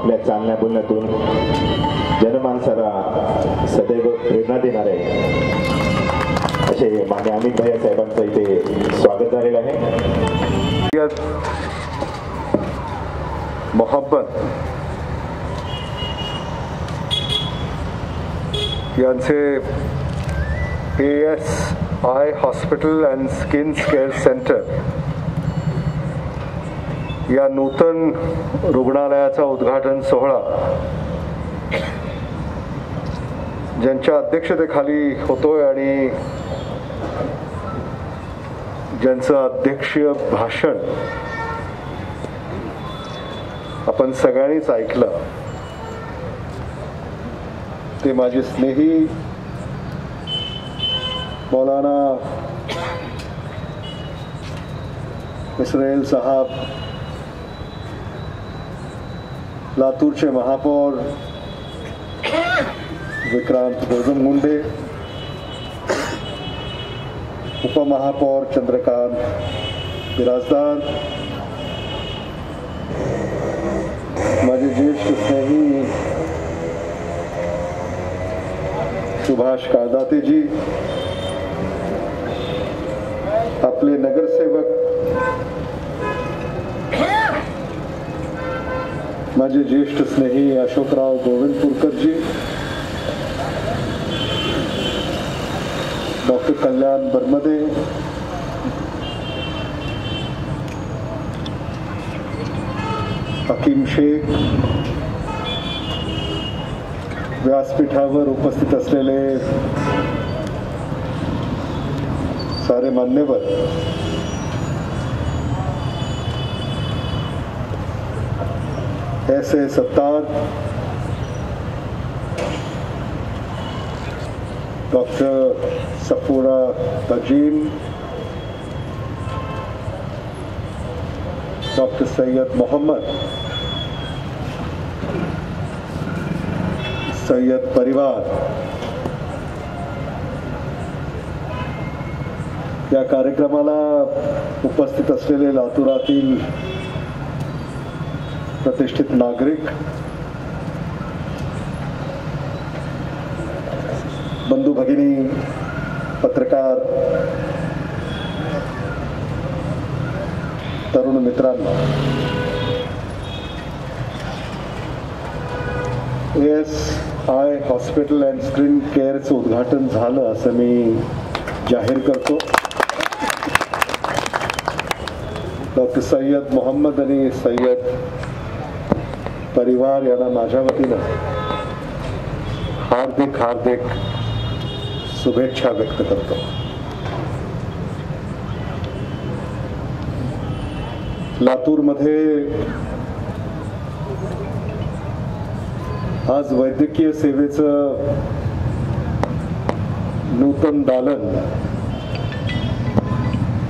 आपल्या चालण्या बोलण्यातून जनमानसाला सदैव प्रेरणा देणारे असे मान्य अमित भैया साहेबांचं इथे स्वागत झालेलं आहे. मोहब्बत यांचे ASI hospital and skin care centre या नूतन रुग्णालयाचा उद्घाटन सोहळा ज्यांच्या अध्यक्षतेखाली होतोय आणि ज्यांचं अध्यक्षीय भाषण आपण सगळ्यांनीच ऐकलं ते माझे स्नेही मौलाना इस्राईल साहब, लातूरचे महापौर विक्रांत गोजमगुंडे, उपमहापौर चंद्रकांत बिराजदार, माझे ज्येष्ठ स्नेही सुभाष काळदातेजी, आपले नगरसेवक माझे ज्येष्ठ स्नेही अशोकराव गोविंदपूरकरजी, डॉक्टर कल्याण बर्मदे, हकीम शेख, व्यासपीठावर उपस्थित असलेले सारे मान्यवर, ऐसे सत्तार, डॉक्टर सफूरा तजीम, डॉक्टर सैयद मोहम्मद, सैयद परिवार, या कार्यक्रमाला उपस्थित असलेले लातूरातील प्रतिष्ठित नागरिक, बंधू भगिनी, पत्रकार, तरुण मित्रांनो, ASI हॉस्पिटल अँड स्किन केअरचं उद्घाटन झालं असं मी जाहीर करतो. डॉक्टर सय्यद मोहम्मद आणि सय्यद परिवार यांना माझ्या वतीनं हार्दिक हार्दिक शुभेच्छा व्यक्त करतो. लातूरमध्ये आज वैद्यकीय सेवेचं नूतन दालन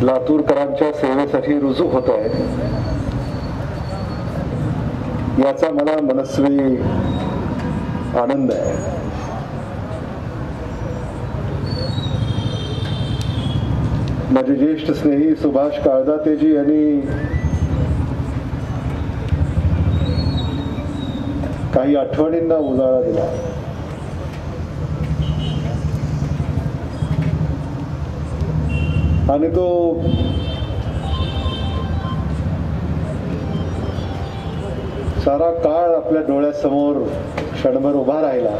लातूरकरांच्या सेवेसाठी रुजू होत आहे. याचा मला मनस्वी आनंद आहे. माझे ज्येष्ठ स्नेही सुभाष काळदातेजी यांनी काही आठवणींना उजाळा दिला. आणि तो सारा काळ आपल्या डोळ्यासमोर क्षणभर उभा राहिला.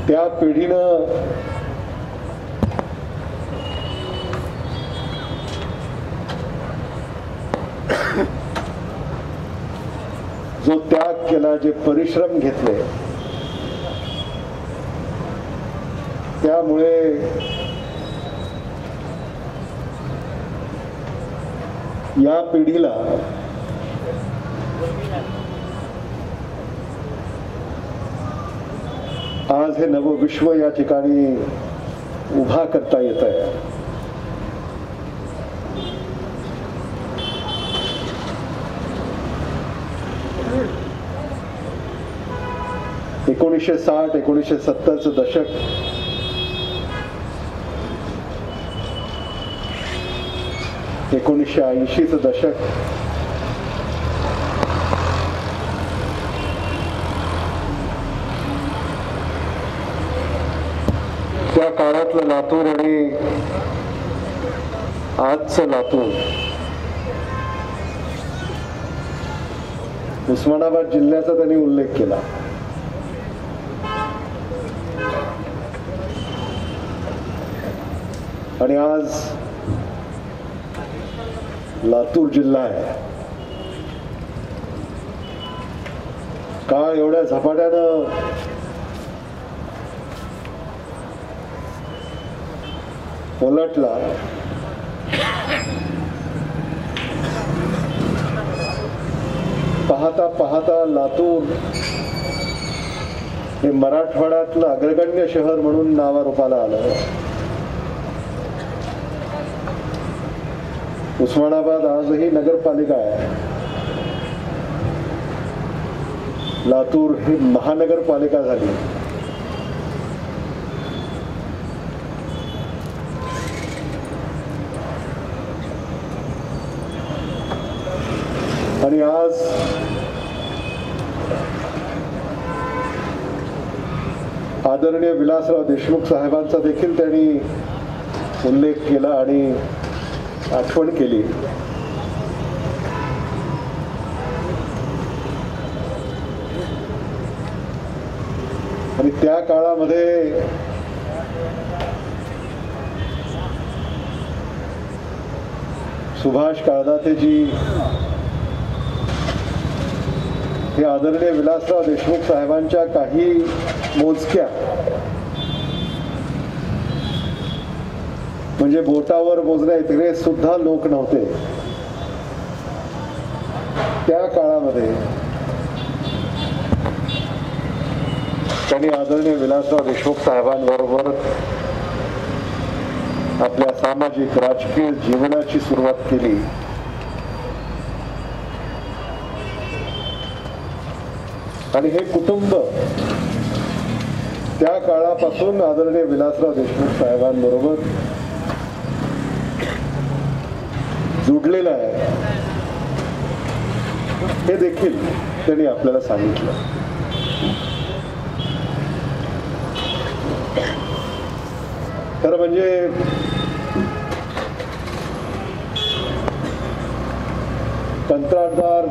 त्या पिढीनं जो त्याग केला, जे परिश्रम घेतले, त्यामुळे या पिढीला आज हे नवं विश्व या ठिकाणी उभा करता येत आहे. 1960-1970चं दशक 1980चं दशक त्या काळातलं लातूर आणि आजचं लातूर, उस्मानाबाद जिल्ह्याचा त्यांनी उल्लेख केला. आणि आज लातूर जिल्हा आहे. काळ एवढ्या झपाट्यानं उलटला, पाहता पाहता लातूर हे मराठवाड्यातलं अग्रगण्य शहर म्हणून नावारूपाला आलं. उस्मानाबाद आजही नगरपालिका आहे. लातूर ही महानगरपालिका झाली. आणि आज आदरणीय विलासराव देशमुख साहेबांचा देखील त्यांनी उल्लेख केला आणि आठवण केली. आणि त्या काळामध्ये सुभाष काळदातेजी हे आदरणीय विलासराव देशमुख साहेबांच्या काही मोजक्या, म्हणजे बोटावर मोजण्या इतके सुद्धा लोक नव्हते त्या काळामध्ये. त्यांनी आदरणीय विलासराव देशमुख साहेबांबरोबर आपल्या सामाजिक राजकीय जीवनाची सुरुवात केली. आणि हे कुटुंब त्या काळापासून आदरणीय विलासराव देशमुख साहेबांबरोबर जुडलेलं आहे हे देखील त्यांनी आपल्याला सांगितलं. खरं म्हणजे कंत्राटदार,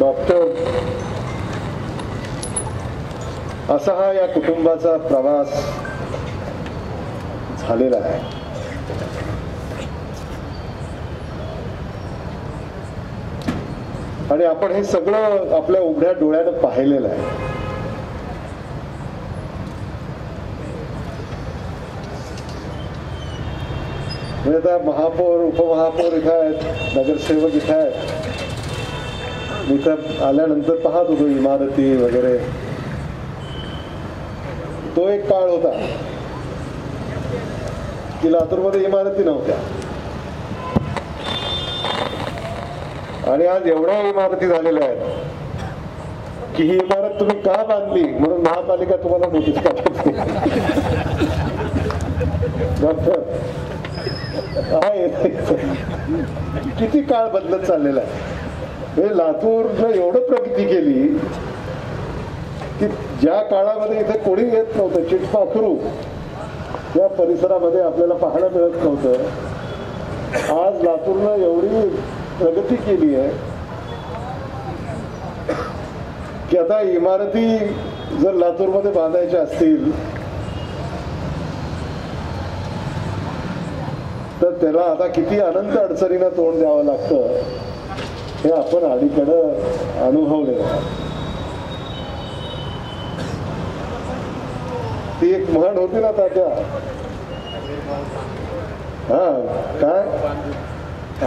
डॉक्टर असा हा या कुटुंबाचा प्रवास झालेला आहे. आणि आपण हे सगळं आपल्या उघड्या डोळ्यानं पाहिलेलं आहे. म्हणजे आता महापौर, उपमहापौर इथं आहेत, नगरसेवक इथं आहेत. इथं आल्यानंतर पाहत होतो इमारती वगैरे. तो एक काळ होता की लातूरमध्ये इमारती नव्हत्या. आणि आज एवढ्या इमारती झालेल्या आहेत की ही इमारत तुम्ही का बांधली म्हणून महापालिका तुम्हाला नोटीस पाठवते. डॉक्टर किती काळ बदलत चाललेला आहे. हे लातूरनं एवढं प्रगती केली की ज्या काळामध्ये इथे कोणी येत नव्हतं, चिटपाखरू या परिसरामध्ये आपल्याला पाहायला मिळत नव्हतं, आज लातूरनं एवढी प्रगती केली आहे की आता इमारती जर लातूरमध्ये बांधायच्या असतील तर त्याला आता किती अनंत अडचणींना तोंड द्यावं लागतं हे आपण अलीकडं अनुभवलेलं आहे. ती एक म्हण होती ना तात्या, हा काय,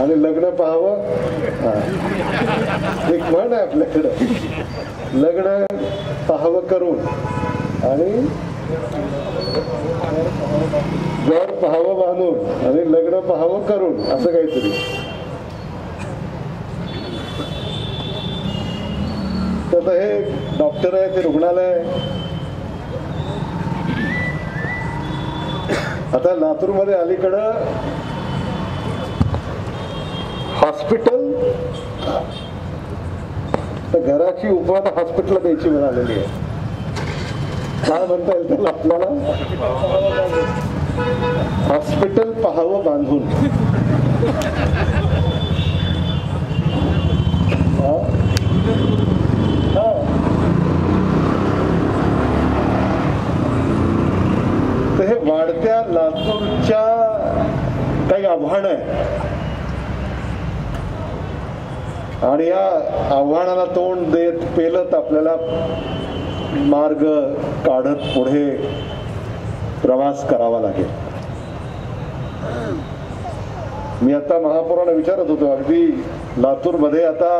आणि लग्न पाहावं, एक म्हण आहे आपल्याकडं, लग्न पाहावं करून आणि घर पाहावं बांधून आणि लग्न पाहावं करून, असं काहीतरी. तर हे डॉक्टर आहे, ते रुग्णालय. आता लातूरमध्ये अलीकडं हॉस्पिटल, तर घराची उपमान हॉस्पिटलला द्यायची मिळालेली आहे. काय म्हणता येईल त्याला आपल्याला? हॉस्पिटल पाहावं बांधून. तर हे वाढत्या लातूरच्या काही आव्हान आहे आणि या आव्हानाला तोंड देत पेलत आपल्याला मार्ग काढत पुढे प्रवास करावा लागेल. मी आता महापौरांना विचारत होतो, अगदी लातूर मध्ये आता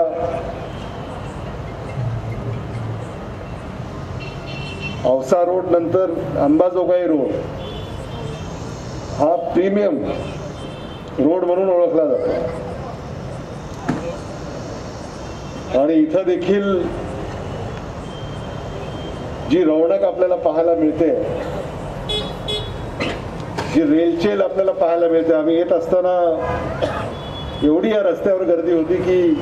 औसा रोड नंतर अंबाजोगाई रोड हा प्रीमियम रोड म्हणून ओळखला जातो आणि इथं देखील जी रौनक आपल्याला पाहायला मिळते, जी रेलचेल आपल्याला पाहायला मिळते. आम्ही येत असताना एवढी या रस्त्यावर गर्दी होती की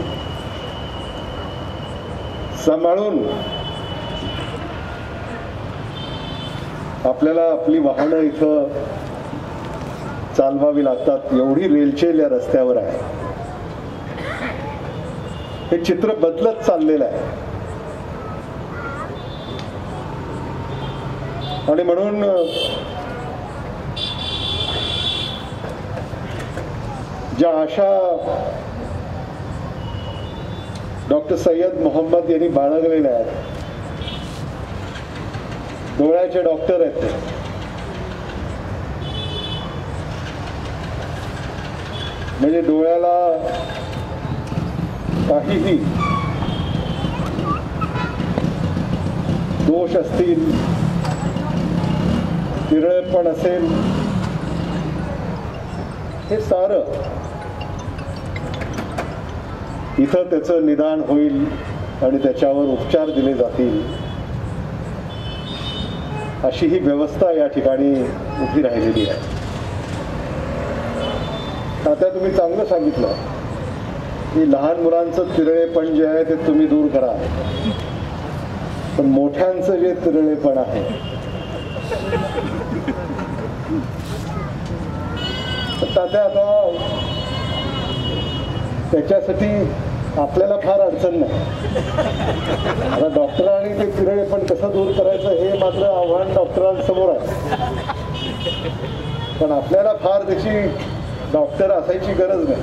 सांभाळून आपल्याला आपली वाहनं इथं चालवावी लागतात, एवढी रेलचेल या रस्त्यावर आहे. हे चित्र बदलत चाललेलं आहे आणि म्हणून ज्या आशा डॉक्टर सय्यद मोहम्मद यांनी बाळगलेल्या आहेत, डोळ्याचे डॉक्टर आहेत ते, म्हणजे डोळ्याला काहीही दोष असतील, तिरळेपण असेल, हे सारं इथं त्याचं निदान होईल आणि त्याच्यावर उपचार दिले जातील, अशी ही व्यवस्था या ठिकाणी उभी राहिलेली आहे. आता तुम्ही चांगलं सांगितलं की लहान मुलांचं तिरळेपण जे आहे ते तुम्ही दूर करा, पण मोठ्यांचं जे तिरळेपण आहे तात्या, आता त्याच्यासाठी आपल्याला फार अडचण नाही. आता डॉक्टरांनी ते तिरळेपण कसं दूर करायचं हे मात्र आव्हान डॉक्टरांसमोर आहे, पण आपल्याला फार त्याची डॉक्टर असायची गरज नाही.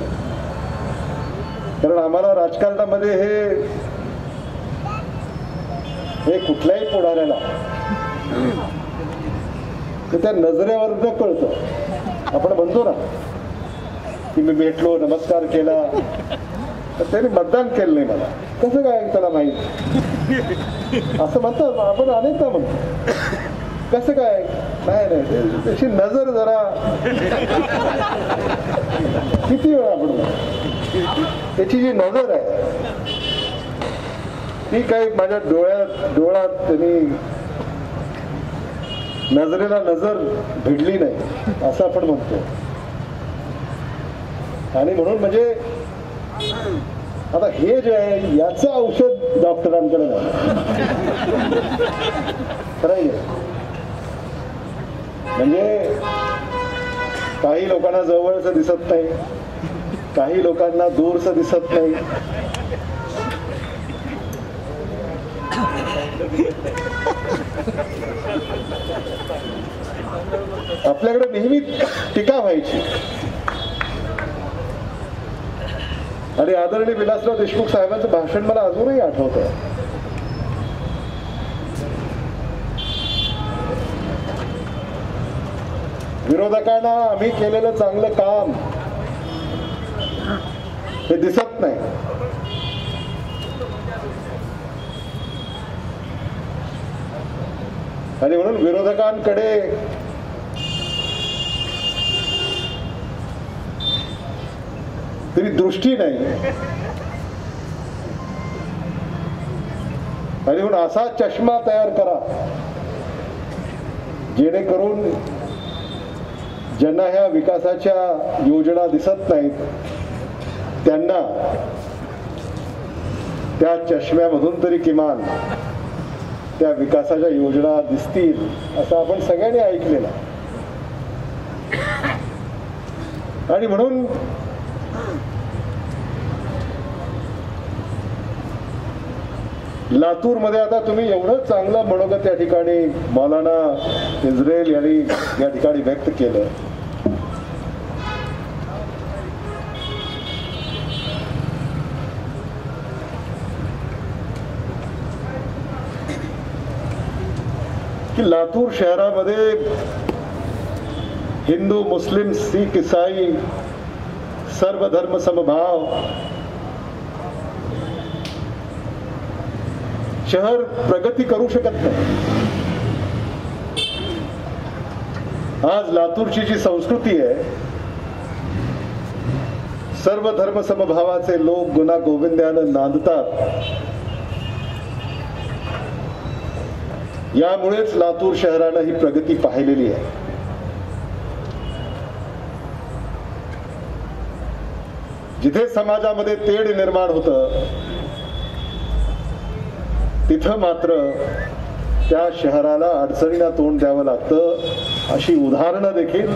कारण आम्हाला राजकारणामध्ये हे कुठल्याही पुढाऱ्याला त्या नजरेवरनं कळतं. आपण म्हणतो ना की मी भेटलो, नमस्कार केला, तर त्याने मतदान केलं नाही मला, कसं काय त्याला माहित, असं म्हणतात आपण अनेकदा म्हणतो. कसं काय? नाही, त्याची नजर जरा किती वेळा आपण त्याची जी नजर आहे ती काही माझ्या डोळ्यात त्यांनी नजरेला नजर भिडली नाही असं आपण म्हणतो. आणि म्हणून म्हणजे आता हे जे आहे याचं औषध डॉक्टरांकडे नाही. म्हणजे काही लोकांना जवळच दिसत नाही, काही लोकांना दूरच दिसत नाही. आपल्याकडे नेहमी टीका व्हायची आणि आदरणीय विलासराव देशमुख साहेबांचं भाषण मला अजूनही आठवतं. विरोधकांना आम्ही केलेलं चांगलं काम हे दिसत नाही. आणि म्हणून विरोधकांकडे तरी दृष्टी नाही. आणि म्हणून असा चष्मा तयार करा जेणेकरून ज्यांना ह्या विकासाच्या योजना दिसत नाहीत त्यांना त्या चष्म्यामधून तरी किमान त्या विकासाच्या योजना दिसतील असं आपण सगळ्यांनी ऐकलेलं. आणि म्हणून लातूर मध्ये आता तुम्ही एवढं चांगलं मनोगत या ठिकाणी मौलाना इस्रायल यांनी या ठिकाणी व्यक्त केलं. की लातूर शहरामध्ये हिंदू मुस्लिम सिख ईसाई सर्व धर्म समभाव शहर प्रगती करू शकत नाही. आज लातूरची जी संस्कृती आहे, सर्व धर्म समभावाचे लोक गुना गोविंद्यानं नांदतात. यामुळेच लातूर शहरानं ही प्रगती पाहिलेली आहे. जिथे समाजामध्ये तेढ निर्माण होतं तिथं मात्र त्या शहराला अडचणीला तोंड द्यावं लागतं. अशी उदाहरणं देखील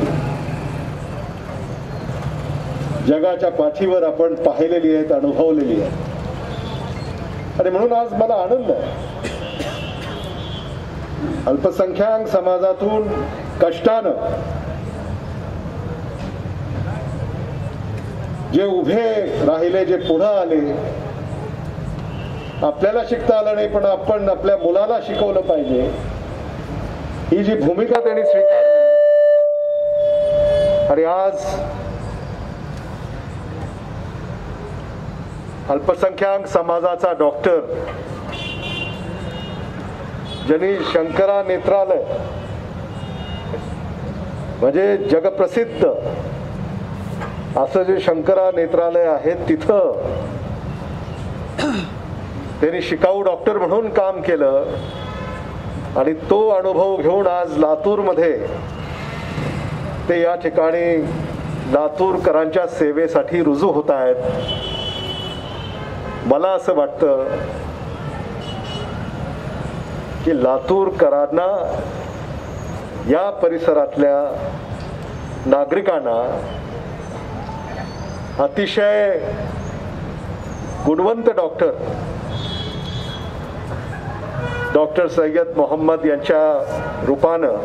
जगाच्या पाठीवर आपण पाहिलेली आहेत, अनुभवलेली आहेत. आणि म्हणून आज मला आनंद आहे, अल्पसंख्याक समाजातून कष्टानं जे उभे राहिले, जे पुढे आले, आपल्याला शिकता आलं नाही पण आपण आपल्या मुलाला शिकवलं पाहिजे, ही जी भूमिका त्यांनी स्वीकारली. आणि आज अल्पसंख्याक समाजाचा डॉक्टर ज्यांनी शंकरा नेत्रालय म्हणजे जगप्रसिद्ध असं जे शंकरा नेत्रालय आहे तिथं त्यांनी शिकाऊ डॉक्टर म्हणून काम केलं. आणि तो अनुभव घेऊन आज लातूरमध्ये ते या ठिकाणी लातूरकरांच्या सेवेसाठी रुजू होत आहेत. मला असं वाटतं की लातूरकरांना, या परिसरातल्या नागरिकांना अतिशय गुणवंत डॉक्टर सय्यद मोहम्मद यांच्या रूपानं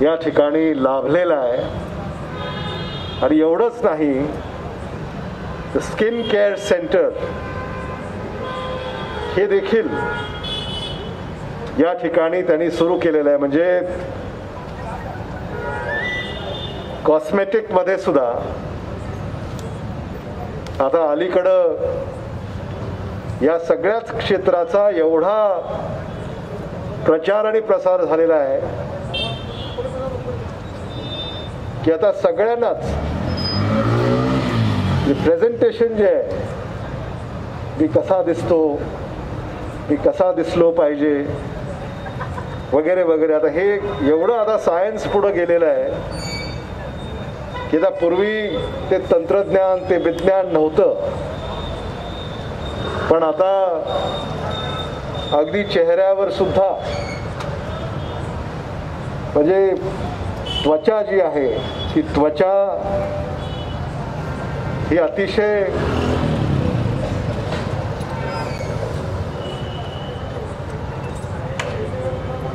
या ठिकाणी लाभलेला आहे. आणि एवढंच नाही, स्किन केअर सेंटर हे देखील या ठिकाणी त्यांनी सुरू केलेलं आहे. म्हणजे कॉस्मेटिक मध्ये सुद्धा आता अलीकडं या सगळ्याच क्षेत्राचा एवढा प्रचार आणि प्रसार झालेला आहे की आता सगळ्यांनाच प्रेझेंटेशन जे आहे, मी कसा दिसतो, मी कसा दिसलो पाहिजे वगैरे वगैरे, आता हे एवढं आता सायन्स पुढे गेलेलं आहे की आता पूर्वी ते तंत्रज्ञान, ते विज्ञान नव्हतं, पण आता अगदी चेहऱ्यावर सुद्धा म्हणजे त्वचा जी आहे ती त्वचा ही अतिशय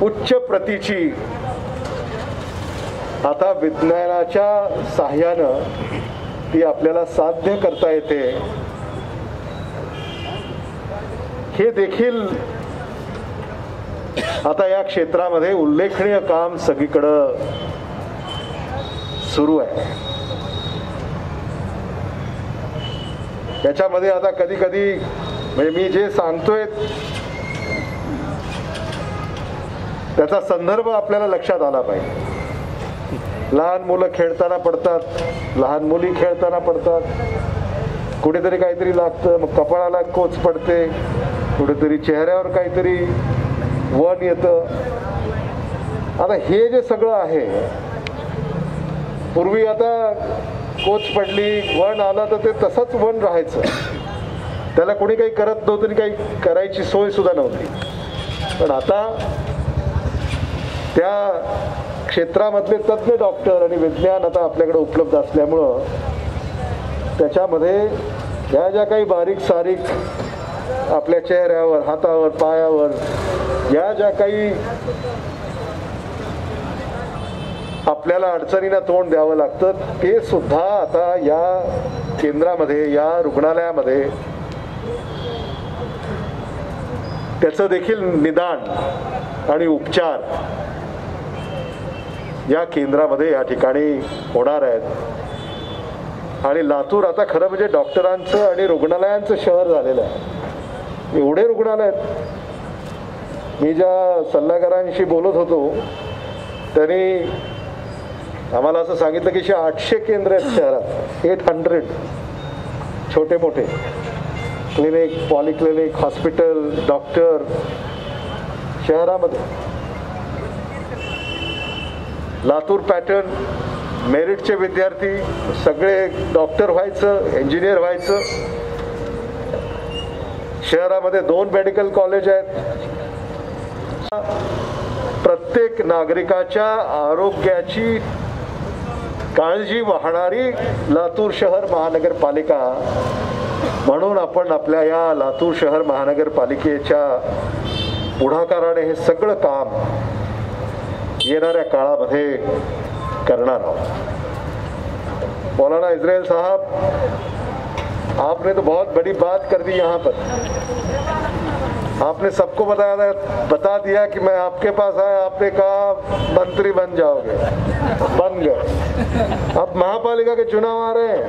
उच्च प्रतीची आता विज्ञानाच्या साह्यानं ती आपल्याला साध्य करता येते. हे देखील आता या क्षेत्रामध्ये उल्लेखनीय काम सगळीकडं सुरू आहे. त्याच्यामध्ये आता कधी कधी म्हणजे मी जे सांगतोय त्याचा संदर्भ आपल्याला लक्षात आला पाहिजे. लहान मुलं खेळताना पडतात, लहान मुली खेळताना पडतात, कुठेतरी काहीतरी लागतं, मग कपाळाला कोच पडते, कुठेतरी चेहऱ्यावर काहीतरी वन येतं. आता हे जे सगळं आहे, पूर्वी आता कोच पडली, वण आला तर ते तसंच वण राहायचं. त्याला कोणी काही करत नव्हतं आणि काही करायची सोय सुद्धा नव्हती. पण आता त्या क्षेत्रामधले तज्ज्ञ डॉक्टर आणि विज्ञान आता आपल्याकडे उपलब्ध असल्यामुळं त्याच्यामध्ये ह्या ज्या काही बारीक सारीक आपल्या चेहऱ्यावर, हातावर, पायावर या ज्या काही आपल्याला अडचणींना तोंड द्यावं लागतं ते सुद्धा आता या केंद्रामध्ये, या रुग्णालयामध्ये त्याचं देखील निदान आणि उपचार या केंद्रामध्ये या ठिकाणी होणार आहेत. आणि लातूर आता खरं म्हणजे डॉक्टरांचं आणि रुग्णालयांचं शहर झालेलं आहे. एवढे रुग्णालय आहेत. मी ज्या सल्लागारांशी बोलत होतो त्यांनी आम्हाला असं सांगितलं की 800 केंद्र आहेत शहरात. 800 छोटे मोठे क्लिनिक, पॉलिक्लिनिक, हॉस्पिटल, डॉक्टर शहरामध्ये. लातूर पॅटर्न, मेरिटचे विद्यार्थी सगळे डॉक्टर व्हायचं, इंजिनियर व्हायचं. शहरामध्ये 2 मेडिकल कॉलेज आहेत. प्रत्येक नागरिकाच्या आरोग्याची काळजी वाहणारी लातूर शहर महानगरपालिका म्हणून आपण आपल्या या लातूर शहर महानगरपालिकेच्या पुढाकाराने हे सगळं काम येणाऱ्या काळामध्ये करणार आहोत. मौलाना इजराइल साहब, आपने तो बहुत बड़ी बात कर दी यहाँ पर. आपने सबको बता दिया कि मैं आपके पास आया, आपने कहा मंत्री बन जाओगे, बन गए. अब महापालिका के चुनाव आ रहे हैं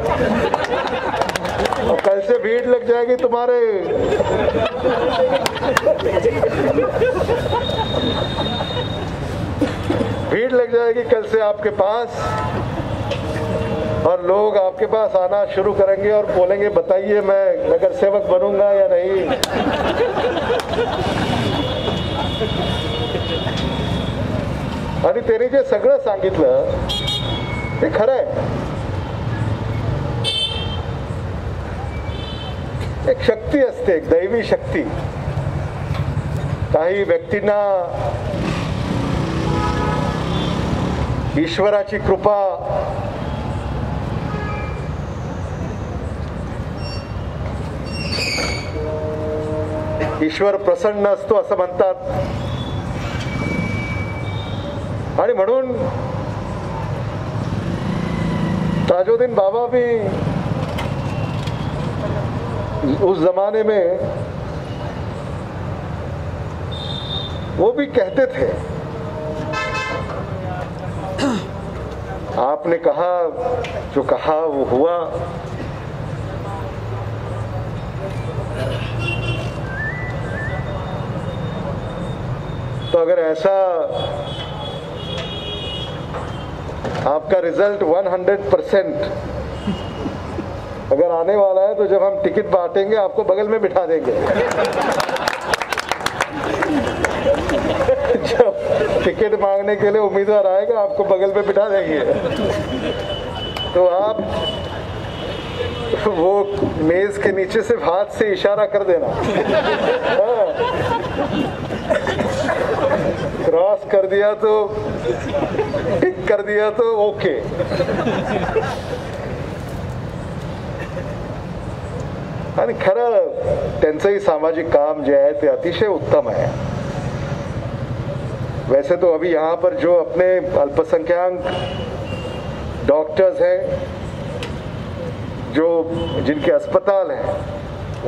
और कल से भीड़ लग जाएगी तुम्हारे. भीड़ लग जाएगी कल से आपके पास और लोग आपके पास आना शुरू करेंगे और बोलेंगे बताइए मैं नगर सेवक बनूंगा या नहीं. आणि त्यांनी जे सगळं सांगितलं ते खरं आहे. एक शक्ती असते, एक दैवी शक्ती. काही व्यक्तींना ईश्वराची कृपा ईश्वर प्रसन्न असतो असं म्हणतात. आणि म्हणून ताजुद्दीन बाबा भी उस जमाने में वो भी कहते थे, आपने कहा जो कहा वो हुआ. तो अगर ऐसा आपका रिजल्ट 100% अगर आने वाला है तो जब हम टिकट बांटेंगे आपको बगल में बिठा देंगे. जब टिकट मांगने के लिए उम्मीदवार आएगा आपको बगल में बिठा देंगे. तो आप वो मेज के नीचे से हाथ से इशारा कर देना. क्रॉस कर दिया तो टिक कर दिया तो ओके. आणि खरं त्यांचंही सामाजिक काम जे आहे ते अतिशय उत्तम आहे. वैसे तो अभी यहाँ पर जो अपने अल्पसंख्यक डॉक्टर्स हैं, जो जिनके अस्पताल हैं,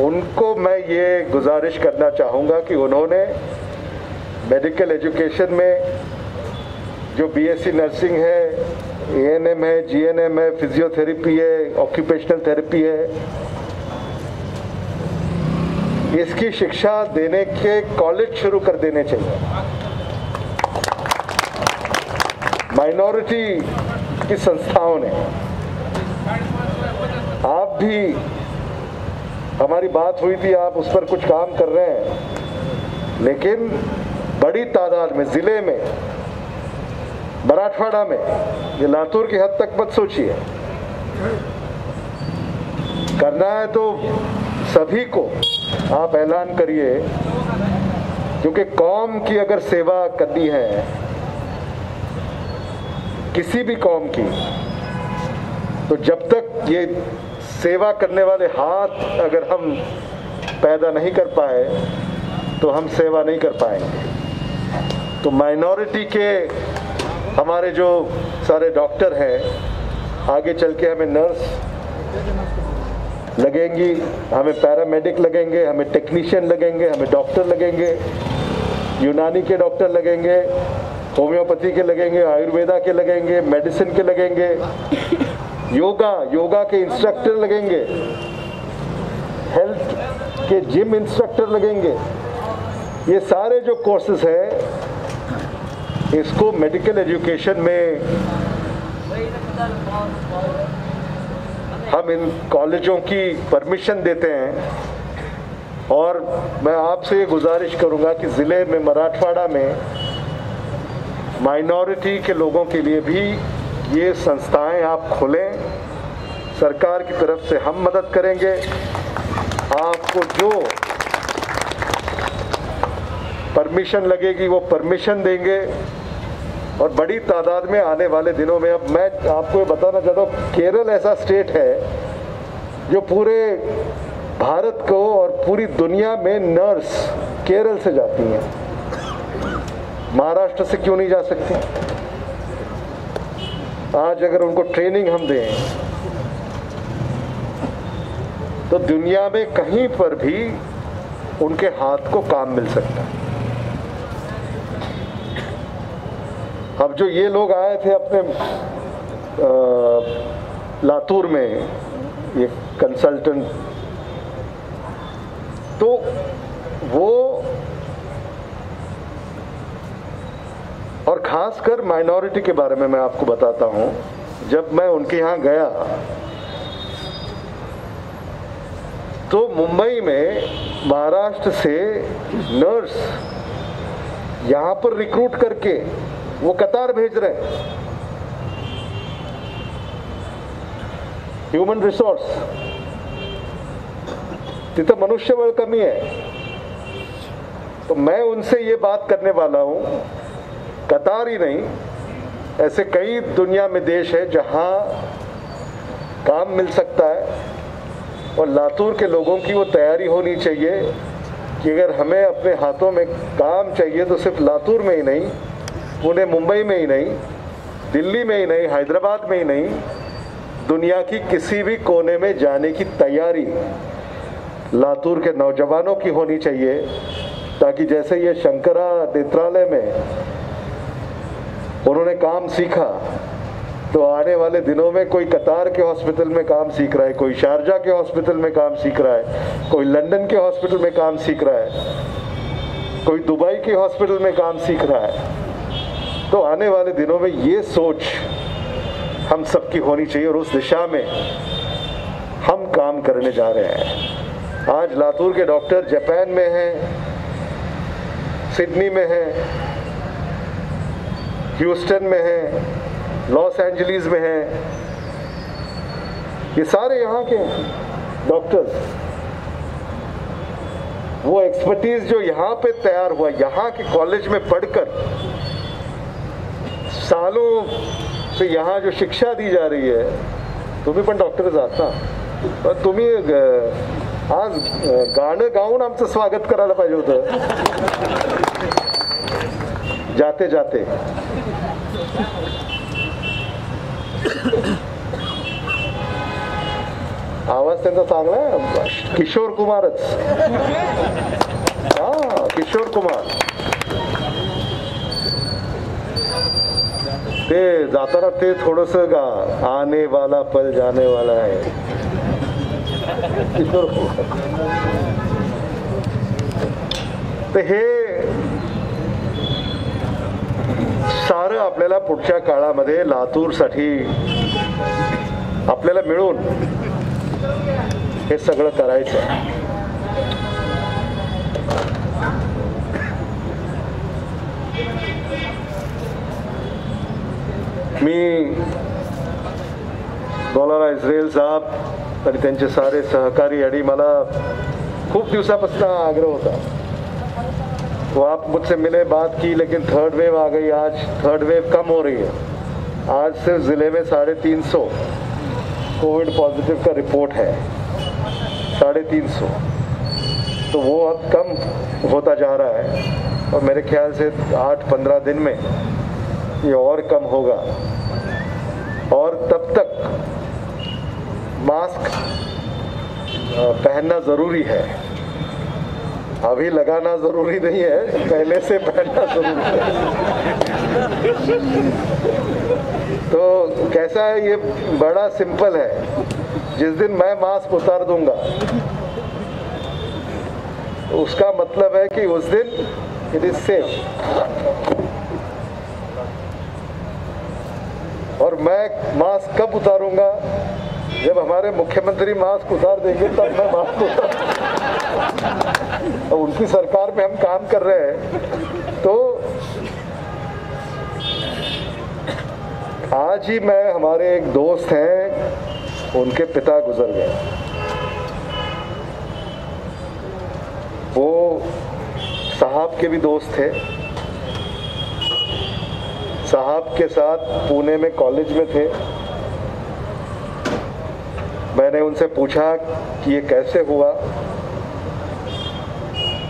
उनको मैं ये गुजारिश करना चाहूँगा कि उन्होंने मेडिकल एजुकेशन में जो बीएससी नर्सिंग है, एएनएम है, जीएनएम है, फिजियोथेरेपी है, ऑक्यूपेशनल थेरेपी है, इसकी शिक्षा देने के कॉलेज शुरू कर देने चाहिए. माइनॉरिटी की संस्थाओं ने, आप भी, हमारी बात हुई थी, आप उस पर कुछ काम कर रहे हैं, लेकिन बड़ी तादाद में जिले में, मराठवाड़ा में, ये लातूर की हद तक मत सोचिए, करना है तो सभी को आप ऐलान करिए, क्योंकि कौम की अगर सेवा करनी है, किसी भी कौम की, तो जब तक ये सेवा करने वाले हाथ अगर हम पैदा नहीं कर पाए तो हम सेवा नहीं कर पाएंगे। तो माइनॉरिटी के हमारे जो सारे डॉक्टर हैं, आगे चल के हमें नर्स लगेंगी, हमें पैरामेडिक लगेंगे, हमें टेक्नीशियन लगेंगे, हमें डॉक्टर लगेंगे, यूनानी के डॉक्टर लगेंगे, होम्योपैथी के लगेंगे, आयुर्वेदा के लगेंगे, मेडिसिन के लगेंगे, योगा के इंस्ट्रक्टर लगेंगे, हेल्थ के जिम इंस्ट्रक्टर लगेंगे। ये सारे जो कोर्सेज हैं, इसको मेडिकल एजुकेशन में हम इन कॉलेजों की परमिशन देते हैं। और मैं आपसे ये गुजारिश करूंगा कि ज़िले में मराठवाड़ा में माइनॉरिटी के लोगों के लिए भी ये संस्थाएं आप खोलें। सरकार की तरफ से हम मदद करेंगे, आपको जो परमिशन लगेगी वो परमिशन देंगे। और बड़ी तादाद में आने वाले दिनों में, अब मैं आपको ये बताना चाहता हूँ, केरल ऐसा स्टेट है जो पूरे भारत को और पूरी दुनिया में नर्स केरल से जाती हैं। महाराष्ट्र से क्यों नहीं जा सकती? आज अगर उनको ट्रेनिंग हम दें तो दुनिया में कहीं पर भी उनके हाथ को काम मिल सकता है। अब जो ये लोग आए थे अपने लातूर में, ये कंसल्टेंट, तो वो, और खासकर माइनॉरिटी के बारे में मैं आपको बताता हूं। जब मैं उनके यहां गया तो मुंबई में महाराष्ट्र से नर्स यहां पर रिक्रूट करके वो कतार भेज रहे हैं। ह्यूमन रिसोर्स, तिथं मनुष्यबळ कमी है। तो मैं उनसे ये बात करने वाला हूं, कतार ही नहीं, ऐसे कई दुनिया में देश है जहां काम मिल सकता है। और लातूर के लोगों की वो तैयारी होनी चाहिए कि अगर हमें अपने हाथों में काम चाहिए तो सिर्फ लातूर में ही नहीं, पुणे मुंबई में ही नहीं, दिल्ली में ही नहीं, हैदराबाद में ही नहीं, दुनिया की किसी भी कोने में जाने की तैयारी लातूर के नौजवानों की होनी चाहिए। ताकि जैसे ये शंकरा नेत्रालय में उन्होंने काम सीखा, तो आने वाले दिनों में कोई कतार के हॉस्पिटल में काम सीख रहा है, कोई शारजा के हॉस्पिटल में काम सीख रहा है, कोई लंदन के हॉस्पिटल में काम सीख रहा है, कोई दुबई के हॉस्पिटल में काम सीख रहा है। तो आने वाले दिनों में ये सोच हम सबकी होनी चाहिए और उस दिशा में हम काम करने जा रहे हैं। आज लातूर के डॉक्टर जापान में हैं, सिडनी में हैं, ह्यूस्टन में हैं, लॉस एंजलिस में हैं। ये सारे यहाँ के डॉक्टर्स, वो एक्सपर्टीज जो यहाँ पे तैयार हुआ, यहाँ के कॉलेज में पढ़कर सालों से यहाँ जो शिक्षा दी जा रही है, तुम्ही पण डॉक्टर आहात ना, तुम्ही आज गाणं गाऊन आमचं स्वागत करायला पाहिजे होतं जाते जाते। आवाज त्यांचा चांगला आहे, किशोर कुमारच, हा किशोर कुमार। ते जाताना ते थोडस गा, आने वाला पल जाने वाला है, किशोर कुमार। तर हे सारं आपल्याला पुढच्या काळामध्ये लातूरसाठी आपल्याला मिळून हे सगळं करायचं आहे। मी मौलाना इस्राईल साहब आणि त्यांचे सारे सहकारी, आणि मला खूप दिवसापासून आग्रह होता, तो आप मुझसे मिले, बात की, लेकिन थर्ड वेव आ गई। आज थर्ड वेव कम हो रही है। आज सिर्फ ज़िले में 350 कोविड पॉजिटिव का रिपोर्ट है, 350। तो वो अब कम होता जा रहा है और मेरे ख्याल से 8-15 दिन में ये और कम होगा। और तब तक मास्क पहनना ज़रूरी है। अभी लगाना ज़रूरी नहीं है, पहले से पहनना ज़रूरी है। तो कैसा है, ये बड़ा सिंपल है। जिस दिन मैं मास्क उतार दूंगा उसका मतलब है कि उस दिन इट इज सेफ। और मैं मास्क कब उतारूंगा? जब हमारे मुख्यमंत्री मास्क उतार देंगे तब मैं मास्क उतार। उनकी सरकार में हम काम कर रहे हैं। तो आज ही मैं, हमारे एक दोस्त हैं, उनके पिता गुजर गए। वो साहब के भी दोस्त थे, साहब के साथ पुणे में कॉलेज में थे। मैंने उनसे पूछा कि ये कैसे हुआ,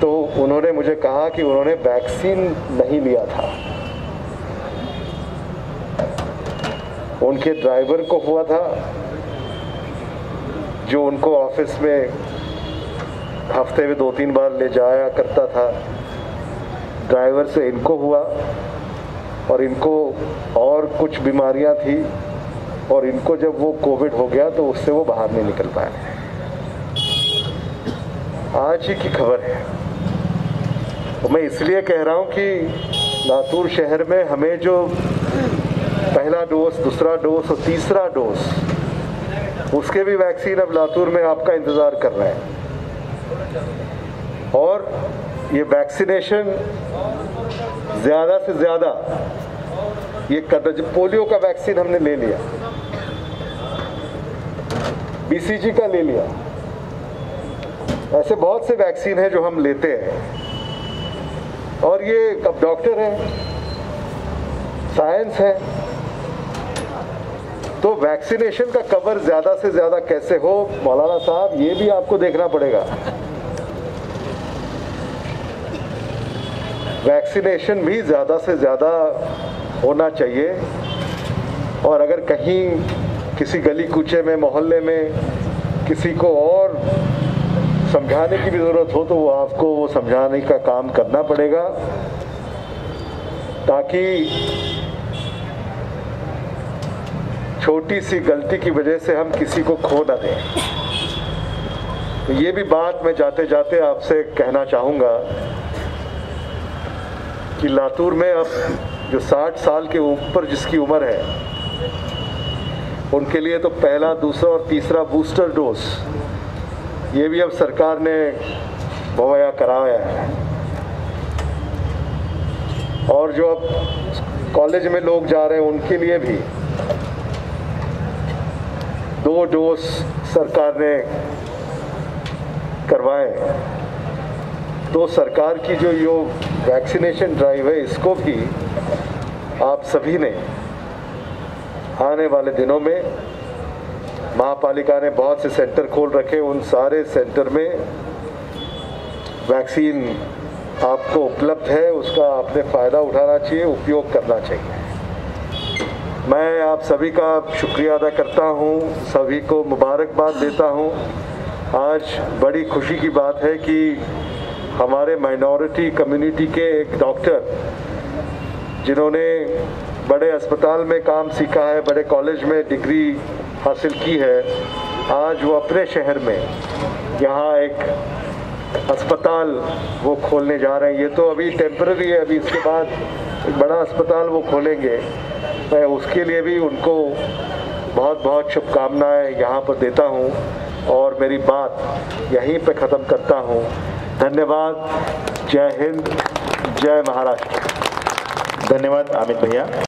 तो उन्होंने मुझे कहा कि उन्होंने वैक्सीन नहीं लिया था। उनके ड्राइवर को हुआ था, जो उनको ऑफिस में हफ्ते में 2-3 बार ले जाया करता था। ड्राइवर से इनको हुआ और इनको और कुछ बीमारियां थी, और इनको जब वो कोविड हो गया तो उससे वो बाहर नहीं निकल पाए। आज ही की खबर है। तो मैं इसलिए कह रहा हूं कि लातूर शहर में हमें जो पहला डोज, दूसरा डोज और तीसरा डोज, उसके भी वैक्सीन अब लातूर में आपका इंतज़ार कर रहे हैं। और ये वैक्सीनेशन ज़्यादा से ज़्यादा ये पोलियो का वैक्सीन हमने ले लिया, BCG का ले लिया, ऐसे बहुत से वैक्सीन हैं जो हम लेते हैं। और ये अब डॉक्टर हैं, साइंस है, तो वैक्सीनेशन का कवर ज़्यादा से ज़्यादा कैसे हो, मौलाना साहब, ये भी आपको देखना पड़ेगा। वैक्सीनेशन भी ज़्यादा से ज़्यादा होना चाहिए। और अगर कहीं किसी गली कूचे में, मोहल्ले में किसी को और समझाने की भी ज़रूरत हो, तो वो आपको वो समझाने का काम करना पड़ेगा, ताकि छोटी सी गलती की वजह से हम किसी को खो ना दें। तो ये भी बात मैं जाते जाते आपसे कहना चाहूँगा कि लातूर में अब जो 60 साल के ऊपर जिसकी उम्र है, उनके लिए तो पहला, दूसरा और तीसरा बूस्टर डोज ये भी अब सरकार ने मुहैया कराया है। और जो अब कॉलेज में लोग जा रहे हैं उनके लिए भी 2 डोज सरकार ने करवाए। तो सरकार की जो ये वैक्सीनेशन ड्राइव है, इसको भी आप सभी ने आने वाले दिनों में, महापालिका ने बहुत से सेंटर खोल रखे, उन सारे सेंटर में वैक्सीन आपको उपलब्ध है, उसका आपने फ़ायदा उठाना चाहिए, उपयोग करना चाहिए। मैं आप सभी का शुक्रिया अदा करता हूं, सभी को मुबारकबाद देता हूं। आज बड़ी खुशी की बात है कि हमारे माइनॉरिटी कम्युनिटी के एक डॉक्टर, जिन्होंने बड़े अस्पताल में काम सीखा है, बड़े कॉलेज में डिग्री हासिल की है, आज वो अपने शहर में यहाँ एक अस्पताल वो खोलने जा रहे हैं। ये तो अभी टेम्पररी है, अभी इसके बाद एक बड़ा अस्पताल वो खोलेंगे। मैं उसके लिए भी उनको बहुत बहुत शुभकामनाएं यहाँ पर देता हूँ और मेरी बात यहीं पे ख़त्म करता हूँ। धन्यवाद। जय हिंद, जय महाराष्ट्र। धन्यवाद अमित भैया।